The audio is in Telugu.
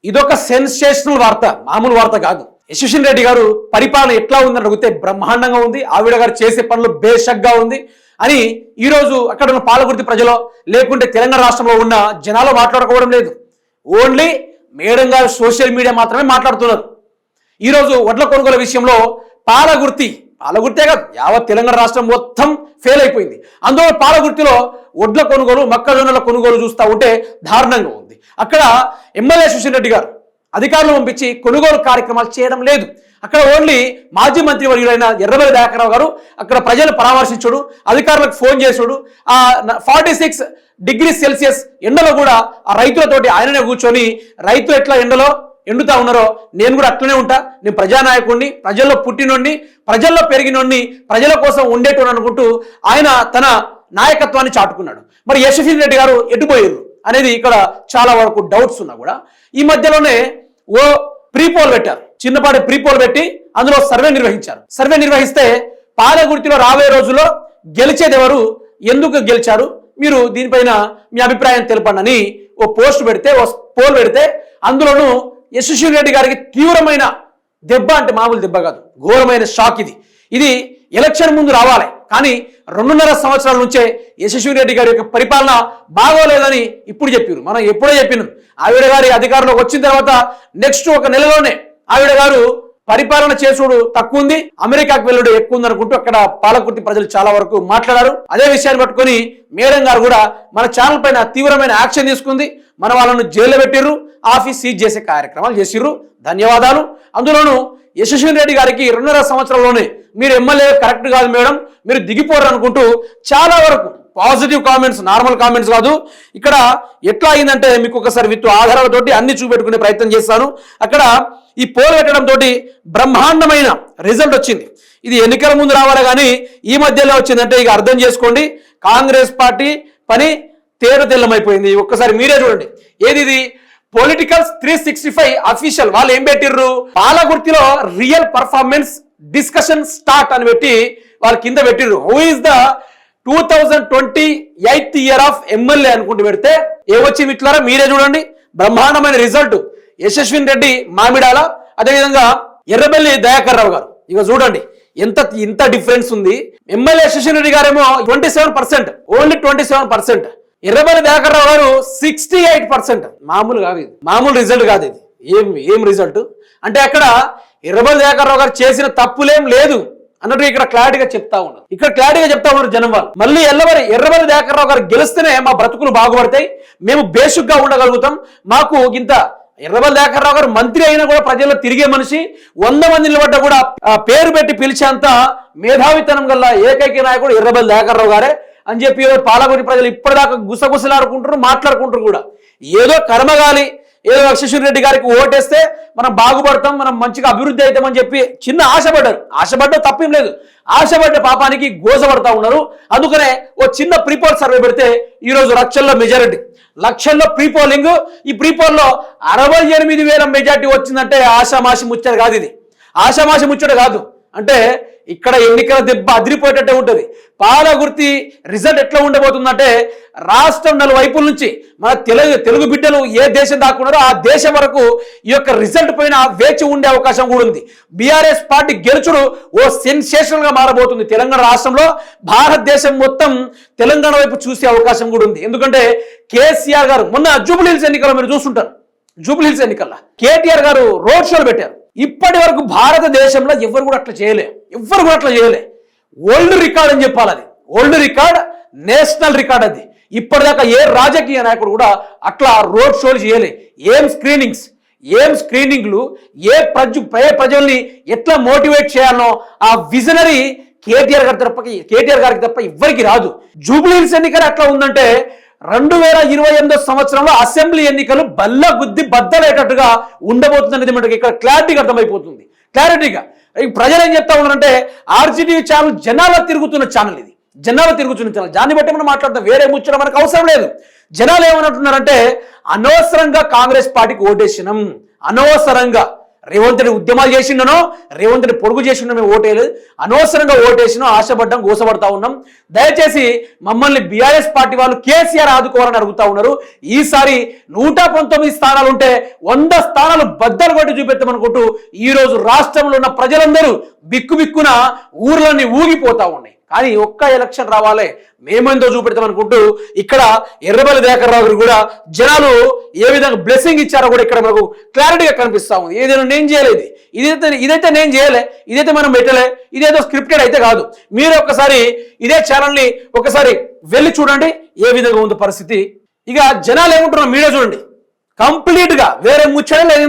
ఇదొక సెన్సేషనల్ వార్త, మామూలు వార్త కాదు. యశస్విని రెడ్డి గారు పరిపాలన ఎట్లా ఉందని అడిగితే బ్రహ్మాండంగా ఉంది, ఆవిడ గారు చేసే పనులు బేషక్గా ఉంది అని ఈరోజు అక్కడ ఉన్న పాలకుర్తి ప్రజలు లేకుంటే తెలంగాణ రాష్ట్రంలో ఉన్న జనాలు మాట్లాడుకోవడం లేదు. ఓన్లీ మేడం గారు సోషల్ మీడియా మాత్రమే మాట్లాడుతున్నారు. ఈరోజు వడ్ల కొనుగోలు విషయంలో పాలకుర్తే కాదు, యావత్ తెలంగాణ రాష్ట్రం మొత్తం ఫెయిల్ అయిపోయింది. అందులో పాలకుర్తిలో వడ్ల కొనుగోలు, మొక్కజొన్నల కొనుగోలు చూస్తూ ఉంటే దారుణంగా ఉంది. అక్కడ ఎమ్మెల్యే యశస్విని రెడ్డి గారు అధికారులు పంపించి కొనుగోలు కార్యక్రమాలు చేయడం లేదు. అక్కడ ఓన్లీ మాజీ మంత్రి వర్యులైన ఎర్రబెల్లి దయాకర్ గారు అక్కడ ప్రజలు పరామర్శించుడు, అధికారులకు ఫోన్ చేసుడు, ఆ 46 డిగ్రీ సెల్సియస్ ఎండలో కూడా ఆ రైతులతోటి ఆయననే కూర్చొని రైతులు ఎట్లా ఎండలో ఎండుతా ఉన్నారో నేను కూడా అట్లనే ఉంటా, నేను ప్రజానాయకుడిని, ప్రజల్లో పుట్టినోడిని, ప్రజల్లో పెరిగినోడిని, ప్రజల కోసం ఉండేటోని అనుకుంటూ ఆయన తన నాయకత్వాన్ని చాటుకున్నాడు. మరి యశస్విని రెడ్డి గారు ఎటుపోయారు అనేది ఇక్కడ చాలా వరకు డౌట్స్ ఉన్నా కూడా ఈ మధ్యలోనే ఓ ప్రీపోల్ పెట్టారు, చిన్నపాటి ప్రీపోల్ పెట్టి అందులో సర్వే నిర్వహించారు. సర్వే నిర్వహిస్తే పాలకుర్తిలో రాబోయే రోజుల్లో గెలిచేది ఎవరు, ఎందుకు గెలిచారు, మీరు దీనిపైన మీ అభిప్రాయం తెలపండి అని ఓ పోస్ట్ పెడితే, ఓ పోల్ పెడితే అందులోనూ యశస్విని రెడ్డి గారికి తీవ్రమైన దెబ్బ, అంటే మామూలు దెబ్బ కాదు, ఘోరమైన షాక్ ఇది ఎలక్షన్ ముందు రావాలి. కానీ 2.5 సంవత్సరాల నుంచే యశస్విని రెడ్డి గారి యొక్క పరిపాలన బాగోలేదని ఇప్పుడు చెప్పారు. మనం ఎప్పుడో చెప్పినాం. ఆవిడ గారి అధికారంలోకి వచ్చిన తర్వాత నెక్స్ట్ ఒక నెలలోనే ఆవిడ గారు పరిపాలన చేసుడు తక్కువ ఉంది, అమెరికాకు వెళ్ళడం ఎక్కువ ఉంది అనుకుంటూ అక్కడ పాలకుర్తి ప్రజలు చాలా వరకు మాట్లాడారు. అదే విషయాన్ని పట్టుకొని మేడం గారు కూడా మన ఛానల్ పైన తీవ్రమైన యాక్షన్ తీసుకుంది. మన వాళ్ళను జైల్లో పెట్టిర్రు, ఆఫీస్ సీజ్ చేసే కార్యక్రమాలు చేసిర్రు. ధన్యవాదాలు. అందులోనూ యశస్విని రెడ్డి గారికి 2.5 సంవత్సరాల్లోనే మీరు ఎమ్మెల్యే కరెక్ట్ కాదు మేడం, మీరు దిగిపోరు అనుకుంటూ చాలా వరకు పాజిటివ్ కామెంట్స్, నార్మల్ కామెంట్స్ కాదు. ఇక్కడ ఎట్లా అయిందంటే మీకు ఒకసారి విత్ ఆధారాలతోటి అన్ని చూపెట్టుకునే ప్రయత్నం చేస్తాను. అక్కడ ఈ పోల్ పెట్టడం తోటి బ్రహ్మాండమైన రిజల్ట్ వచ్చింది. ఇది ఎన్నికల ముందు రావాలి కానీ ఈ మధ్యలో వచ్చిందంటే ఇక అర్థం చేసుకోండి, కాంగ్రెస్ పార్టీ పని తెల్లమైపోయింది. ఒక్కసారి మీరే చూడండి. ఏది ఇది పొలిటికల్స్ 365 అఫీషియల్ వాళ్ళు ఏం పెట్టిర్రు, పాలకుర్తిలో రియల్ పర్ఫార్మెన్స్ డిస్కషన్ స్టార్ట్ అని పెట్టి వాళ్ళు కింద పెట్టిర్రు. Who is the 2028 year of MLA అనుకుంటూ పెడితే ఏమొచ్చింది ఇట్లారా మీరే చూడండి. బ్రహ్మాండమైన రిజల్ట్. యశస్విని రెడ్డి మామిడాల, అదేవిధంగా ఎర్రబెల్లి దయాకర్ రావు గారు. ఇక చూడండి ఇంత డిఫరెన్స్ ఉంది. ఎమ్మెల్యే యశస్విని రెడ్డి గారేమో 27%, ఓన్లీ 27%. ఎర్రబెల్లి దయాకర్ రావు గారు 68%. మామూలు కాదు ఇది, మామూలు రిజల్ట్ కాదు ఇది. ఏం రిజల్ట్ అంటే అక్కడ ఎర్రబెల్లి దయాకర్ రావు గారు చేసిన తప్పులేం లేదు అన్నట్టు ఇక్కడ క్లారిటీగా చెప్తా ఉన్నారు జనం వాళ్ళు. మళ్ళీ ఎర్రబెల్లి దయాకర్ రావు గారు గెలిస్తేనే మా బ్రతుకులు బాగుపడతాయి, మేము బేసిక్గా ఉండగలుగుతాం. మాకు ఇంత ఎర్రబెల్లి దయాకర్ రావు గారు మంత్రి అయినా కూడా ప్రజల్లో తిరిగే మనిషి, 100 మంది నిలబడ్డ కూడా పేరు పెట్టి పిలిచేంత మేధావితనం గల ఏకైక నాయకుడు ఎర్రబెల్లి దయాకర్ రావు గారే అని చెప్పి పాలకుర్తి ప్రజలు ఇప్పటిదాకా గుసగుసలాడుకుంటారు, మాట్లాడుకుంటారు కూడా. ఏదో కర్మగాలి, ఏదో యశస్విని రెడ్డి గారికి ఓటేస్తే మనం బాగుపడతాం, మనం మంచిగా అభివృద్ధి అవుతామని చెప్పి చిన్న ఆశపడ్డ తప్పేం లేదు. ఆశపడ్డ పాపానికి గోసపడతా ఉన్నారు. అందుకనే ఓ చిన్న ప్రీపోల్ సర్వే పెడితే ఈరోజు లక్షల్లో మెజారిటీ, లక్షల్లో ప్రీపోలింగ్. ఈ ప్రీపోల్లో 68,000 మెజారిటీ వచ్చిందంటే ఆషామాషి ముచ్చట కాదు, ఇది ఆషామాషి ముచ్చట కాదు. అంటే ఇక్కడ ఎన్నికల దెబ్బ అదిరిపోయేటట్టే ఉంటుంది. పాలకుర్తి రిజల్ట్ ఎట్లా ఉండబోతుందంటే రాష్ట్రం నలువైపుల నుంచి మన తెలుగు బిడ్డలు ఏ దేశం దాక్కున్నారో ఆ దేశం వరకు ఈ యొక్క రిజల్ట్ పైన వేచి ఉండే అవకాశం కూడా ఉంది. బీఆర్ఎస్ పార్టీ గెలుచుడు ఓ సెన్సేషనల్ గా మారబోతుంది. తెలంగాణ రాష్ట్రంలో భారతదేశం మొత్తం తెలంగాణ వైపు చూసే అవకాశం కూడా ఉంది. ఎందుకంటే కేసీఆర్ గారు మొన్న జూబ్లీహిల్స్ ఎన్నికల్లో మీరు చూస్తుంటారు, జూబ్లీహిల్స్ ఎన్నికల్లో కేటీఆర్ గారు రోడ్ షోలు పెట్టారు. ఇప్పటి వరకు భారతదేశంలో ఎవరు కూడా అట్లా చేయలే. వరల్డ్ రికార్డ్ అని చెప్పాలి, అది వరల్డ్ రికార్డ్, నేషనల్ రికార్డ్. అది ఇప్పటిదాకా ఏ రాజకీయ నాయకుడు కూడా అట్లా రోడ్ షోలు చేయలే. ఏం స్క్రీనింగ్లు, ఏ ప్రజల్ని ఎట్లా మోటివేట్ చేయాలనో ఆ విజనరీ కేటీఆర్ గారికి తప్ప ఎవ్వరికి రాదు. జూబ్లీహిల్స్ ఎన్నికలు అట్లా ఉందంటే 2028 సంవత్సరంలో అసెంబ్లీ ఎన్నికలు బల్లగుద్ది బద్దలేటట్టుగా ఉండబోతుందనేది మనకి ఇక్కడ క్లారిటీగా అర్థమైపోతుంది. క్లారిటీగా ప్రజలు ఏం చెప్తా ఉన్నారంటే ఆర్జీటీవీ ఛానల్ జనాల్లో తిరుగుతున్న ఛానల్, ఇది జనాల్లో తిరుగుతున్న ఛానల్. దాన్ని బట్టి మనం మాట్లాడతాం, వేరే ముచ్చడం మనకు అవసరం లేదు. జనాలు ఏమంటున్నారంటే అనవసరంగా కాంగ్రెస్ పార్టీకి ఓటేసినాం, అనవసరంగా రేవంత్ రెడ్డి ఉద్యమాలు చేసిండనో రేవంత్ రెడ్డి పొడుగు చేసిండో మేము ఓటేయలేదు, అనవసరంగా ఓటేసినో ఆశపడ్డాం, గోసపడతా ఉన్నాం. దయచేసి మమ్మల్ని బీఆర్ఎస్ పార్టీ వాళ్ళు కేసీఆర్ ఆదుకోవాలని అడుగుతా ఉన్నారు. ఈసారి 119 స్థానాలు ఉంటే 100 స్థానాలు బద్దలు కొట్టి చూపెత్తామనుకుంటూ ఈ రోజు రాష్ట్రంలో ఉన్న ప్రజలందరూ బిక్కుబిక్కున ఊర్లన్నీ ఊగిపోతా ఉన్నాయి. కానీ ఒక్క ఎలక్షన్ రావాలి మేమెంతో చూపెడతాం అనుకుంటూ ఇక్కడ ఎర్రబెల్లి దయాకర్ రావు గారు కూడా జనాలు ఏ విధంగా బ్లెస్సింగ్ ఇచ్చారో కూడా ఇక్కడ మనకు క్లారిటీగా కనిపిస్తా ఉంది. ఏదైనా నేను చేయలేదు, ఇదైతే నేను చేయలే, ఇదైతే మనం పెట్టలే, ఇదేదో స్క్రిప్టెడ్ అయితే కాదు. మీరు ఒకసారి ఇదే ఛానల్ని ఒకసారి వెళ్ళి చూడండి ఏ విధంగా ఉంది పరిస్థితి. ఇక జనాలు ఏమంటున్నారు మీరే చూడండి, కంప్లీట్గా వేరే ముచ్చడం లేదు.